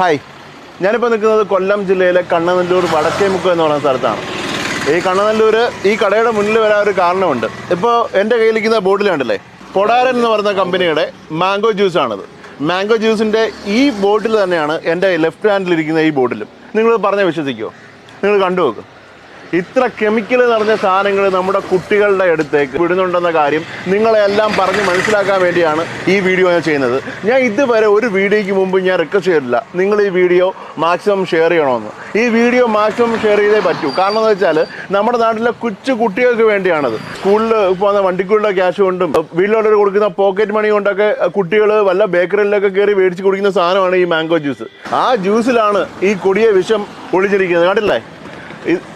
Hi, ഞാനിപ്പോൾ നിൽക്കുന്നത് കൊല്ലം ജില്ലയിലെ കണ്ണനല്ലൂർ വടക്കേമുക്ക് എന്ന് പറയുന്ന സ്ഥലത്താണ്. ഈ കണ്ണനല്ലൂർ ഈ കടയുടെ മുന്നിൽ വരാൻ ഒരു കാരണമുണ്ട്. ഇപ്പോൾ എൻ്റെ കയ്യിലിരിക്കുന്ന ബോർഡിൽ കണ്ടില്ലേ, പൊടാരൻ എന്ന് പറയുന്ന കമ്പനിയുടെ മാംഗോ ജ്യൂസാണിത്. മാംഗോ ജ്യൂസിൻ്റെ ഈ ബോട്ടിൽ തന്നെയാണ് എൻ്റെ ലെഫ്റ്റ് ഹാൻഡിലിരിക്കുന്ന ഈ ബോട്ടിലും. നിങ്ങൾ പറഞ്ഞാൽ വിശ്വസിക്കുമോ? നിങ്ങൾ കണ്ടു നോക്കും. ഇത്ര കെമിക്കൽ നിറഞ്ഞ സാധനങ്ങൾ നമ്മുടെ കുട്ടികളുടെ അടുത്തേക്ക് വിടുന്നുണ്ടെന്ന കാര്യം നിങ്ങളെല്ലാം പറഞ്ഞ് മനസ്സിലാക്കാൻ വേണ്ടിയാണ് ഈ വീഡിയോ ഞാൻ ചെയ്യുന്നത്. ഞാൻ ഇതുവരെ ഒരു വീഡിയോയ്ക്ക് മുമ്പ് ഞാൻ റിക്വസ്റ്റ് ചെയ്തിട്ടില്ല നിങ്ങൾ ഈ വീഡിയോ മാക്സിമം ഷെയർ ചെയ്യണമെന്ന്. ഈ വീഡിയോ മാക്സിമം ഷെയർ ചെയ്തേ പറ്റൂ. കാരണം എന്ന് വെച്ചാൽ നമ്മുടെ നാട്ടിലെ കൊച്ചു കുട്ടികൾക്ക് വേണ്ടിയാണത്. സ്കൂളിൽ പോകുന്ന വണ്ടിക്കുള്ള ക്യാഷ് കൊണ്ടും വീട്ടിലോട്ട് കൊടുക്കുന്ന പോക്കറ്റ് മണി കൊണ്ടൊക്കെ കുട്ടികൾ വല്ല ബേക്കറിയിലൊക്കെ കയറി മേടിച്ച് കുടിക്കുന്ന സാധനമാണ് ഈ മാംഗോ ജ്യൂസ്. ആ ജ്യൂസിലാണ് ഈ കൊടിയ വിഷം ഒളിച്ചിരിക്കുന്നത്. കണ്ടില്ലേ?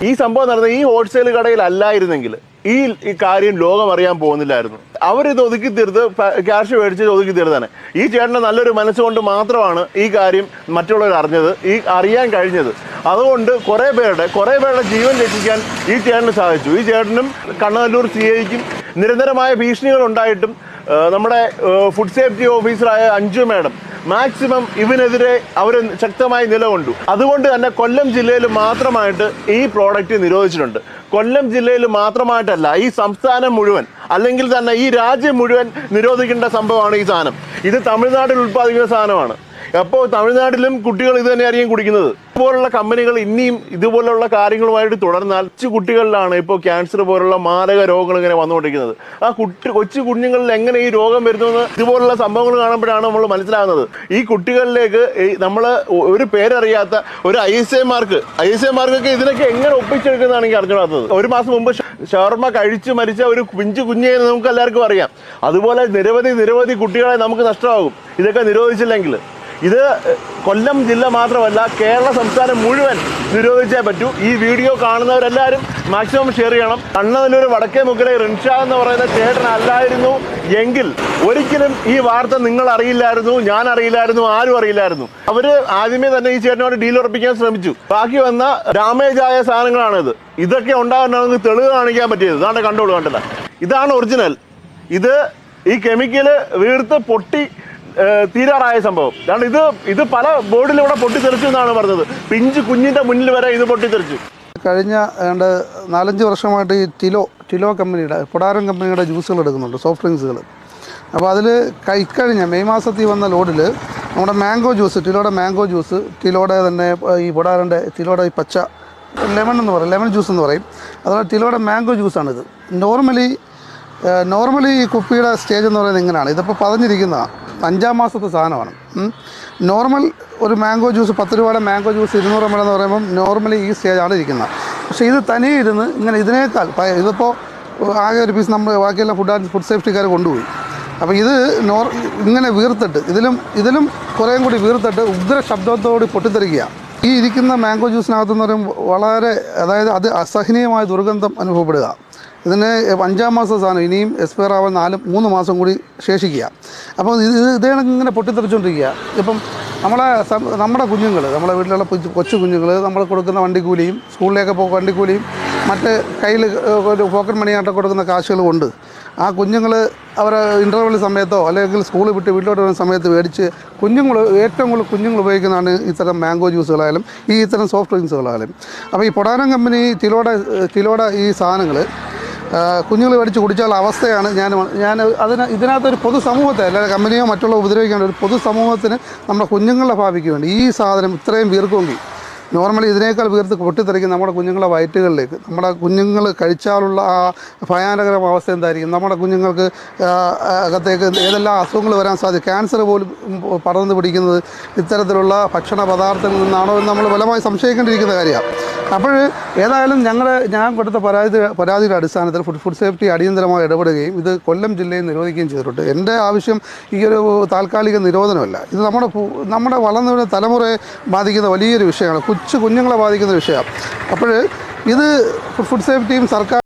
ഈ സംഭവം നടന്നത് ഈ ഹോൾസെയിൽ കടയിലല്ലായിരുന്നെങ്കിൽ ഈ കാര്യം ലോകം അറിയാൻ പോകുന്നില്ലായിരുന്നു. അവരിത് ഒതുക്കി തീർത്ത് ക്യാഷ് മേടിച്ച് ഒതുക്കി തീർത്താണ്. ഈ ചേട്ടൻ്റെ നല്ലൊരു മനസ്സുകൊണ്ട് മാത്രമാണ് ഈ കാര്യം മറ്റുള്ളവർ അറിഞ്ഞത്, അറിയാൻ കഴിഞ്ഞത്. അതുകൊണ്ട് കുറേ പേരുടെ ജീവൻ രക്ഷിക്കാൻ ഈ ചേട്ടന് സാധിച്ചു. ഈ ചേട്ടനും കണ്ണനല്ലൂർ CIക്കും നിരന്തരമായ ഭീഷണികൾ ഉണ്ടായിട്ടും നമ്മുടെ ഫുഡ് സേഫ്റ്റി ഓഫീസറായ അഞ്ജു മാഡം മാക്സിമം ഇവനെതിരെ അവർ ശക്തമായി നിലകൊണ്ടു. അതുകൊണ്ട് തന്നെ കൊല്ലം ജില്ലയിൽ മാത്രമായിട്ട് ഈ പ്രോഡക്റ്റ് നിരോധിച്ചിട്ടുണ്ട്. കൊല്ലം ജില്ലയിൽ മാത്രമായിട്ടല്ല, ഈ സംസ്ഥാനം മുഴുവൻ അല്ലെങ്കിൽ തന്നെ ഈ രാജ്യം മുഴുവൻ നിരോധിക്കേണ്ട സംഭവമാണ് ഈ സാധനം. ഇത് തമിഴ്നാട്ടിൽ ഉൽപ്പാദിക്കുന്ന സാധനമാണ്. അപ്പോൾ തമിഴ്നാട്ടിലും കുട്ടികൾ ഇത് തന്നെയായിരിക്കും കുടിക്കുന്നത്. ഇതുപോലുള്ള കമ്പനികൾ ഇനിയും ഇതുപോലുള്ള കാര്യങ്ങളുമായിട്ട് തുടർന്നാൽ കൊച്ചു കുട്ടികളിലാണ് ഇപ്പോൾ ക്യാൻസർ പോലുള്ള മാരക രോഗങ്ങൾ ഇങ്ങനെ വന്നുകൊണ്ടിരിക്കുന്നത്. ആ കൊച്ചു കുഞ്ഞുങ്ങളിൽ എങ്ങനെ ഈ രോഗം വരുന്നുവെന്ന് ഇതുപോലുള്ള സംഭവങ്ങൾ കാണുമ്പോഴാണ് നമ്മൾ മനസ്സിലാകുന്നത്. ഈ കുട്ടികളിലേക്ക് നമ്മൾ ഒരു പേരറിയാത്ത ഒരു ISIമാർക്കൊക്കെ ഇതിനൊക്കെ എങ്ങനെ ഒപ്പിച്ചെടുക്കുന്നതാണ് എനിക്ക് അറിഞ്ഞുകൂടാത്തത്. ഒരു മാസം മുമ്പ് ഷവർമ കഴിച്ച് മരിച്ച ഒരു പിഞ്ചു കുഞ്ഞെ നമുക്ക് എല്ലാവർക്കും അറിയാം. അതുപോലെ നിരവധി കുട്ടികളെ നമുക്ക് നഷ്ടമാകും ഇതൊക്കെ നിരോധിച്ചില്ലെങ്കിൽ. ഇത് കൊല്ലം ജില്ല മാത്രമല്ല, കേരള സംസ്ഥാനം മുഴുവൻ നിരോധിച്ചേ പറ്റൂ. ഈ വീഡിയോ കാണുന്നവരെല്ലാവരും മാക്സിമം ഷെയർ ചെയ്യണം. കണ്ണനല്ലൂർ വടക്കേമുക്കിലെ റിൻഷാ എന്ന് പറയുന്ന ചേട്ടനല്ലായിരുന്നു എങ്കിൽ ഒരിക്കലും ഈ വാർത്ത നിങ്ങൾ അറിയില്ലായിരുന്നു, ഞാൻ അറിയില്ലായിരുന്നു, ആരും അറിയില്ലായിരുന്നു. അവർ ആദ്യമേ തന്നെ ഈ ചേട്ടനോട് ഡീൽ ഉറപ്പിക്കാൻ ശ്രമിച്ചു. ബാക്കി വന്ന ഡാമേജ് ആയ സാധനങ്ങളാണിത്. ഇതൊക്കെ ഉണ്ടാകുന്ന തെളിവ് കാണിക്കാൻ പറ്റിയത്. ഇതാണ്ട് കണ്ടോളൂ, കണ്ടല്ല, ഇതാണ് ഒറിജിനൽ. ഇത് ഈ കെമിക്കല് വീർത്ത് പൊട്ടി തീരാറായ സംഭവം. കാരണം ഇത് പല ബോർഡിലൂടെ പൊട്ടിത്തെറിച്ചു എന്നാണ് പറഞ്ഞത്. പിഞ്ച് കുഞ്ഞിൻ്റെ മുന്നിൽ വരെ ഇത് പൊട്ടിത്തെറിച്ചു. കഴിഞ്ഞ 4-5 വർഷമായിട്ട് ഈ ടിലോ കമ്പനിയുടെ പൊടാരൻ കമ്പനിയുടെ ജ്യൂസുകൾ എടുക്കുന്നുണ്ട്, സോഫ്റ്റ് ഡ്രിങ്ക്സുകൾ. അപ്പോൾ അതിൽ ഇക്കഴിഞ്ഞ മെയ് മാസത്തിൽ വന്ന ലോഡിൽ നമ്മുടെ മാംഗോ ജ്യൂസ്, ടിലോയുടെ മാംഗോ ജ്യൂസ്, ടിലോയുടെ തന്നെ ഈ പൊടാരൻ്റെ ടിലോയുടെ ഈ പച്ച ലെമൺ ജ്യൂസ് എന്ന് പറയും. അതുപോലെ ടിലോയുടെ മാംഗോ ജ്യൂസാണിത്. നോർമലി ഈ കുപ്പിയുടെ സ്റ്റേജ് എന്ന് പറയുന്നത് ഇങ്ങനെയാണ്. ഇതിപ്പോൾ പതഞ്ഞിരിക്കുന്നതാണ്, 5-ാം മാസത്തെ സാധനമാണ്. നോർമൽ ഒരു മാംഗോ ജ്യൂസ് 10 രൂപയുടെ മാംഗോ ജ്യൂസ് 200 ml എന്ന് പറയുമ്പം നോർമലി ഈ സ്റ്റേജാണ് ഇരിക്കുന്നത്. പക്ഷേ ഇത് തനിയെ ഇരുന്ന് ഇങ്ങനെ ഇതിനേക്കാൾ ഇതിപ്പോൾ ആകെ ഒരു പീസ് നമ്മൾ ബാക്കിയെല്ലാം ഫുഡ് സേഫ്റ്റിക്കാർ കൊണ്ടുപോയി. അപ്പോൾ ഇത് ഇങ്ങനെ വീർത്തിട്ട് ഇതിലും കുറേയും കൂടി വീർത്തിട്ട് ഉഗ്ര ശബ്ദത്തോട് പൊട്ടിത്തെറിക്കുക. ഈ ഇരിക്കുന്ന മാംഗോ ജ്യൂസിനകത്തെന്ന് പറയുമ്പോൾ വളരെ, അതായത് അത് അസഹനീയമായ ദുർഗന്ധം അനുഭവപ്പെടുക. ഇതിന് 5-ാം മാസം സാധനം, ഇനിയും എക്സ്പയർ ആവാൻ 3 മാസം കൂടി ശേഷിക്കുക. അപ്പോൾ ഇങ്ങനെ പൊട്ടിത്തെറിച്ചുകൊണ്ടിരിക്കുക. ഇപ്പം നമ്മുടെ കുഞ്ഞുങ്ങൾ, നമ്മുടെ വീട്ടിലുള്ള കൊച്ചു കുഞ്ഞുങ്ങൾ നമ്മൾ കൊടുക്കുന്ന വണ്ടിക്കൂലിയും സ്കൂളിലേക്ക് വണ്ടിക്കൂലിയും മറ്റ് കയ്യിൽ ഒരു പോക്കറ്റ് മണിയായിട്ട് കൊടുക്കുന്ന കാശുകൾ കൊണ്ട് ആ കുഞ്ഞുങ്ങൾ അവരെ ഇൻ്റർവെൽ സമയത്തോ അല്ലെങ്കിൽ സ്കൂളിൽ വിട്ട് വീട്ടിലോട്ട് വരുന്ന സമയത്ത് മേടിച്ച് ഏറ്റവും കൂടുതൽ കുഞ്ഞുങ്ങൾ ഉപയോഗിക്കുന്നതാണ് ഇത്തരം മാംഗോ ജ്യൂസുകളായാലും ഇത്തരം സോഫ്റ്റ് ഡ്രിങ്ക്സുകളായാലും. അപ്പോൾ ഈ പൊടാരൻ കമ്പനി ടിലോയുടെ ഈ സാധനങ്ങൾ കുഞ്ഞുങ്ങൾ മേടിച്ച് കുടിച്ചാലുള്ള അവസ്ഥയാണ് ഇതിനകത്തൊരു പൊതുസമൂഹത്തെ, അല്ലെങ്കിൽ കമ്പനിയോ മറ്റുള്ള ഉപദ്രവിക്കാണ്ട് ഒരു പൊതുസമൂഹത്തിന് നമ്മുടെ കുഞ്ഞുങ്ങളുടെ ഭാവിക്ക് വേണ്ടി ഈ സാധനം ഇത്രയും വീർക്കുമെങ്കിൽ നോർമലി ഇതിനേക്കാൾ വീർത്ത് പൊട്ടിത്തെറിക്കും നമ്മുടെ കുഞ്ഞുങ്ങളുടെ വയറ്റുകളിലേക്ക്. നമ്മുടെ കുഞ്ഞുങ്ങൾ കഴിച്ചാലുള്ള ആ ഭയാനകരമായ അവസ്ഥ എന്തായിരിക്കും? നമ്മുടെ കുഞ്ഞുങ്ങൾക്ക് അകത്തേക്ക് ഏതെല്ലാം അസുഖങ്ങൾ വരാൻ സാധിക്കും? ക്യാൻസർ പോലും പടർന്നു പിടിക്കുന്നത് ഇത്തരത്തിലുള്ള ഭക്ഷണ പദാർത്ഥങ്ങളിൽ നിന്നാണോ എന്ന് നമ്മൾ ബലമായി സംശയിക്കേണ്ടിയിരിക്കുന്ന കാര്യമാണ്. അപ്പോൾ ഏതായാലും ഞാൻ കൊടുത്ത പരാതിയുടെ അടിസ്ഥാനത്തിൽ ഫുഡ് സേഫ്റ്റി അടിയന്തരമായി ഇടപെടുകയും ഇത് കൊല്ലം ജില്ലയിൽ നിരോധിക്കുകയും ചെയ്തിട്ടുണ്ട്. എൻ്റെ ആവശ്യം ഈ ഒരു താൽക്കാലിക നിരോധനമല്ല. ഇത് നമ്മുടെ വളർന്നു വരുന്ന തലമുറയെ ബാധിക്കുന്ന വലിയൊരു വിഷയമാണ്, കുഞ്ഞുങ്ങളെ ബാധിക്കുന്ന വിഷയമാണ്. അപ്പോൾ ഇത് ഫുഡ് സേഫ്റ്റിയും സർക്കാർ